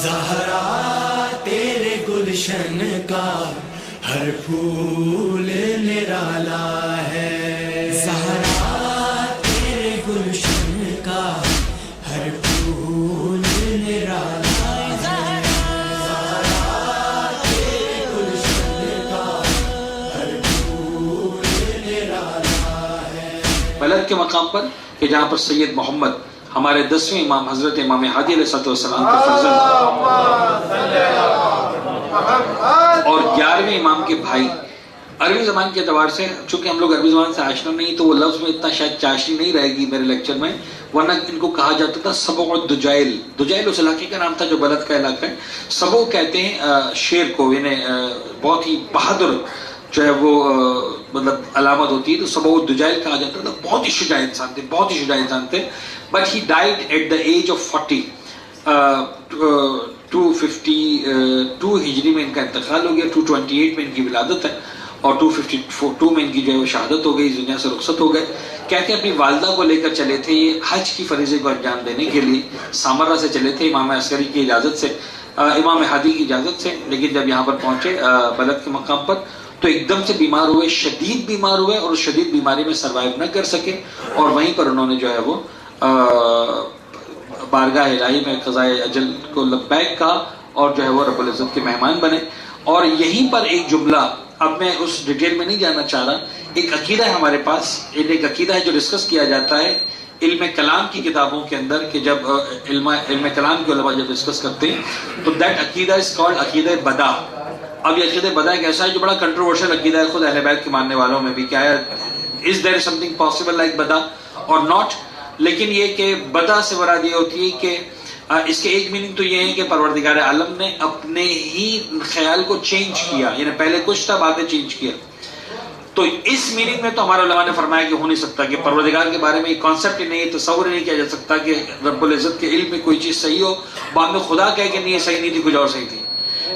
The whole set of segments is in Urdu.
زہرا تیرے گلشن کا ہر پھول نرالا ہے، زہرا تیرے گلشن کا ہر پھول نرالا ہے، زہرا تیرے گلشن کا ہر پھول نرالا ہے۔ بلد کے مقام پر کہ جہاں پر سید محمد ہمارے 10ویں امام حضرت امام ہادی علیہ السلام کے فرزند اور 11ویں امام کے بھائی، عربی زبان کے اعتبار سے چونکہ ہم لوگ عربی زبان سے آشنا نہیں تو وہ لفظ میں اتنا شاید چاشنی نہیں رہے گی میرے لیکچر میں، ورنہ ان کو کہا جاتا تھا سبع الدجائل۔ دجائل اس علاقے کا نام تھا جو بلد کا علاقہ ہے۔ سبع کہتے ہیں شیر کو، یعنی بہت ہی بہادر جو ہے وہ مطلب علامت ہوتی ہے، تو سبع الدجائل کہا جاتا تھا۔ بہت ہی شجاع انسان تھے، بہت ہی شجاع انسان تھے، but he died at the age of 40۔ 252 ہجری میں ان کا انتقال ہو گیا، 228 میں ان کی ولادت ہے، اور 252 میں ان کی جو ہے وہ شہادت ہو گئی، اس دنیا سے رخصت ہو گئے۔ کہتے ہیں اپنی والدہ کو لے کر چلے تھے یہ حج کی فریضے کو انجام دینے کے لیے، سامرہ سے چلے تھے امام عسکری کی اجازت سے، امام ہادی کی اجازت سے، لیکن جب یہاں پر پہنچے بلد کے مقام پر تو ایک دم سے بیمار ہوئے، شدید بیمار ہوئے، اور اس شدید بیماری میں سروائیو نہ کر سکے، اور وہیں پر انہوں نے جو ہے وہ بارگاہ الہی میں قضائے اجل کو لبیک کہا، اور جو ہے وہ رب العزت کے مہمان بنے۔ اور یہیں پر ایک جملہ، اب میں اس ڈیٹیل میں نہیں جانا چاہ رہا، ایک عقیدہ ہے ہمارے پاس، ایک عقیدہ ہے جو ڈسکس کیا جاتا ہے علم کلام کی کتابوں کے اندر، کہ جب علم کلام کے علماء جب ڈسکس کرتے ہیں تو دیٹ عقیدہ از کالڈ عقیدہ بدا۔ اب یہ عقیدہ بدا ایک ایسا ہے جو بڑا کنٹروورشل عقیدہ ہے خود اہل بیت کے ماننے والوں میں بھی، کیا ہے از دیر سم تھنگ پاسبل لائک بدا اور ناٹ، لیکن یہ کہ بدا سے مراد یہ ہوتی ہے کہ اس کے ایک میننگ تو یہ ہے کہ پروردگار عالم نے اپنے ہی خیال کو چینج کیا، یعنی پہلے کچھ تھا بعد میں چینج کیا۔ تو اس میننگ میں تو ہمارے علماء نے فرمایا کہ ہو نہیں سکتا، کہ پروردگار کے بارے میں ایک کانسیپٹ ہی نہیں، تصور ہی نہیں کیا جا سکتا کہ رب العزت کے علم میں کوئی چیز صحیح ہو، بعد میں خدا کہے کہ نہیں یہ صحیح نہیں تھی، کچھ اور صحیح تھی۔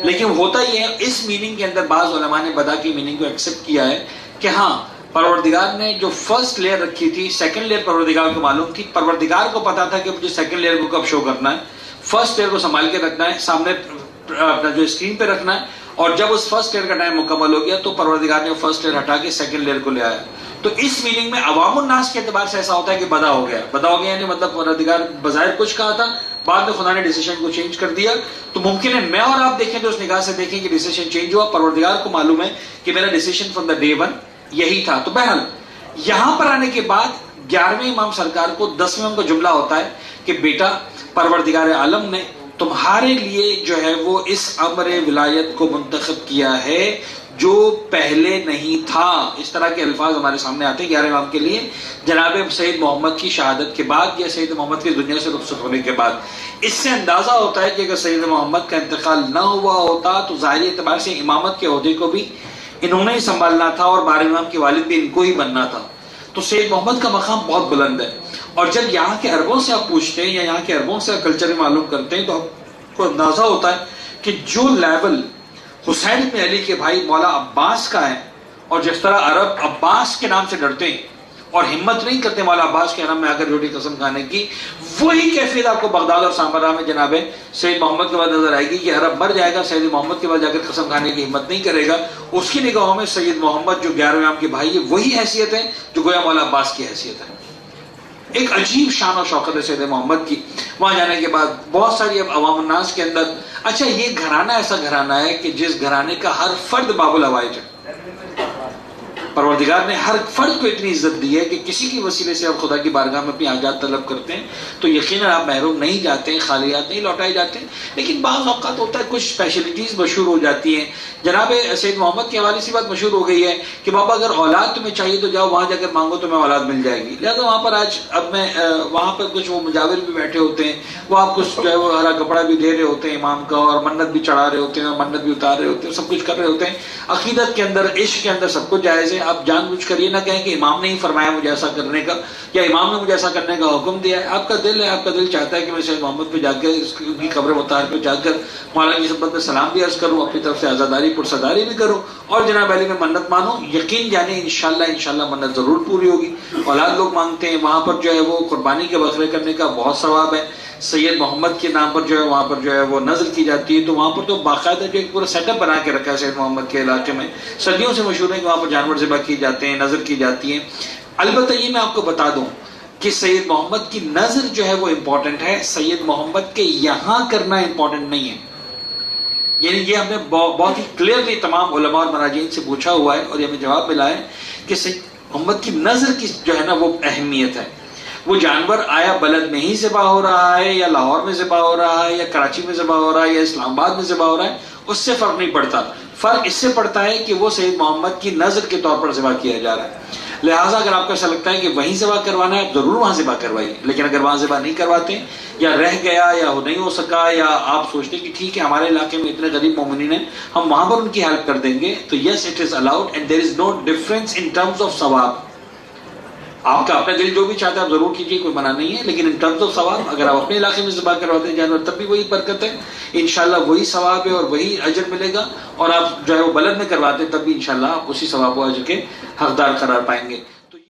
لیکن ہوتا یہ ہے اس میننگ کے اندر بعض علماء نے بدا کی میننگ کو ایکسپٹ کیا ہے کہ ہاں پروردگار نے جو فرسٹ لیئر رکھی تھی، سیکنڈ لیئر پروردگار کو معلوم تھی، پروردگار کو پتا تھا کہ مجھے سیکنڈ لیئر کو کب شو کرنا ہے، فرسٹ لیئر کو سنبھال کے رکھنا ہے، سامنے اپنا جو اسکرین پہ رکھنا ہے، اور جب اس فرسٹ لیئر کا ٹائم مکمل ہو گیا تو پروردگار نے فرسٹ لیئر ہٹا کے سیکنڈ لیئر کو لے آیا۔ تو اس میننگ میں عوام الناس کے اعتبار سے ایسا ہوتا ہے کہ بدا ہو گیا، بدا ہو گیا یعنی مطلب پروردگار بظاہر کچھ کہا تھا، بعد میں خدا نے ڈیسیشن کو چینج کر دیا۔ تو ممکن ہے میں اور آپ دیکھیں تو اس نگاہ سے دیکھیں کہ ڈیسیشن چینج ہوا، پروردگار کو معلوم ہے کہ میرا decision from the day one یہی تھا۔ تو بہرحال یہاں پر آنے کے بعد 11ویں امام سرکار کو 10ویں امام کا جملہ ہوتا ہے کہ بیٹا پروردگار عالم نے تمہارے لیے جو ہے وہ اس امر ولایت کو منتخب کیا ہے جو پہلے نہیں تھا۔ اس طرح کے الفاظ ہمارے سامنے آتے ہیں 11 امام کے لیے، جناب سید محمد کی شہادت کے بعد یا سید محمد کی دنیا سے رخصت ہونے کے بعد۔ اس سے اندازہ ہوتا ہے کہ اگر سید محمد کا انتقال نہ ہوا ہوتا تو ظاہری اعتبار سے امامت کے عہدے کو بھی انہوں نے ہی سنبھالنا تھا، اور 12 امام کے والد بھی ان کو ہی بننا تھا۔ تو سید محمد کا مقام بہت بلند ہے، اور جب یہاں کے عربوں سے آپ پوچھتے ہیں یا یہاں کے عربوں سے کلچر معلوم کرتے ہیں تو آپ کو اندازہ ہوتا ہے کہ جو لیول حسین بن علی کے بھائی مولا عباس کا ہے، اور جس طرح عرب عباس کے نام سے ڈرتے ہیں اور ہمت نہیں کرتے مولا عباس کے حرم میں آ کر جھوٹی قسم کھانے کی، وہی کیفیت آپ کو بغداد اور سامرا میں جناب سید محمد کے بعد نظر آئے گی کہ عرب مر جائے گا، سید محمد کے بعد جا کر قسم کھانے کی ہمت نہیں کرے گا۔ اس کی نگاہوں میں سید محمد جو 11ویں امام کے بھائی ہے وہی حیثیت ہے جو گویا مولا عباس کی حیثیت ہے۔ ایک عجیب شان و شوکت ہے سید محمد کی۔ وہاں جانے کے بعد بہت ساری اب عوام الناس کے اندر، اچھا یہ گھرانہ ایسا گھرانہ ہے کہ جس گھرانے کا ہر فرد باب الحوائج ہے۔ پروردگار نے ہر فرد کو اتنی عزت دی ہے کہ کسی کی وسیلے سے آپ خدا کی بارگاہ میں اپنی حاجات طلب کرتے ہیں تو یقیناً آپ محروم نہیں جاتے ہیں، خالیات نہیں لوٹائے جاتے ہیں۔ لیکن بعض اوقات ہوتا ہے کچھ اسپیشلٹیز مشہور ہو جاتی ہیں۔ جناب سید محمد کے حوالے سے بات مشہور ہو گئی ہے کہ بابا اگر اولاد تمہیں چاہیے تو جاؤ وہاں جا کر مانگو، تمہیں اولاد مل جائے گی۔ لہٰذا وہاں پر آج اب میں وہاں پر کچھ وہ مجاور بھی بیٹھے ہوتے ہیں، وہ آپ کو جو ہے وہ ہرا کپڑا بھی دے رہے ہوتے ہیں امام کا، اور منت بھی چڑھا رہے ہوتے ہیں، اور منت بھی اتار رہے ہوتے ہیں، سب کچھ کر رہے ہوتے ہیں۔ عقیدت کے اندر، عشق کے اندر سب کچھ جائز ہے۔ آپ جان بوجھ کر یہ نہ کہیں کہ امام نے ہی فرمایا مجھے ایسا کرنے کا، یا امام نے مجھے ایسا کرنے کا حکم دیا ہے۔ آپ کا دل ہے، آپ کا دل چاہتا ہے کہ میں سید محمد پہ جا کے اس کی قبر مطہر پہ جا کر مولا کی خدمت میں سلام بھی عرض کروں، اپنی طرف سے عزاداری پرسداری بھی کروں، اور جناب علی میں منت مانوں۔ یقین جانے انشاءاللہ منت ضرور پوری ہوگی۔ اولاد لوگ مانگتے ہیں، وہاں پر جو ہے وہ قربانی کے بکرے کرنے کا بہت ثواب ہے۔ سید محمد کے نام پر جو ہے وہاں پر جو ہے وہ نظر کی جاتی ہے، تو وہاں پر تو باقاعدہ جو ایک پورا سیٹ اپ بنا کے رکھا ہے سید محمد کے علاقے میں، صدیوں سے مشہور ہے کہ وہاں پر جانور ذبح کیے جاتے ہیں، نظر کی جاتی ہیں۔ البتہ یہ میں آپ کو بتا دوں کہ سید محمد کی نظر جو ہے وہ امپورٹنٹ ہے، سید محمد کے یہاں کرنا امپورٹنٹ نہیں ہے۔ یعنی یہ ہم نے بہت ہی کلیئرلی تمام علماء اور مراجعین سے پوچھا ہوا ہے اور یہ ہمیں جواب ملا ہے کہ سید محمد کی نظر کی جو ہے نا وہ اہمیت ہے۔ وہ جانور آیا بلد میں ہی ذبح ہو رہا ہے یا لاہور میں ذبح ہو رہا ہے یا کراچی میں ذبح ہو رہا ہے یا اسلام آباد میں ذبح ہو رہا ہے، اس سے فرق نہیں پڑتا۔ فرق اس سے پڑتا ہے کہ وہ سید محمد کی نظر کے طور پر ذبح کیا جا رہا ہے۔ لہٰذا اگر آپ کو ایسا لگتا ہے کہ وہیں ذبح کروانا ہے، ضرور وہاں ذبح کروائیے، لیکن اگر وہاں ذبح نہیں کرواتے یا رہ گیا یا نہیں ہو سکا یا آپ سوچتے کہ ٹھیک ہے ہمارے علاقے میں اتنے غریب مومنین ہیں ہم وہاں پر ان کی ہیلپ کر دیں گے، تو yes it is allowed and there is no difference in terms of ثواب۔ آپ کا اپنا دل جو بھی چاہتا ہے آپ ضرور کیجیے، کوئی منع نہیں ہے، لیکن ان ٹرمز آف ثواب اگر آپ اپنے علاقے میں ذبح کرواتے ہیں جانور تب بھی وہی برکت ہے، انشاءاللہ وہی ثواب ہے اور وہی اجر ملے گا، اور آپ جو ہے وہ بلد میں کرواتے ہیں تب بھی انشاءاللہ آپ اسی ثواب و اجر کے حقدار قرار پائیں گے۔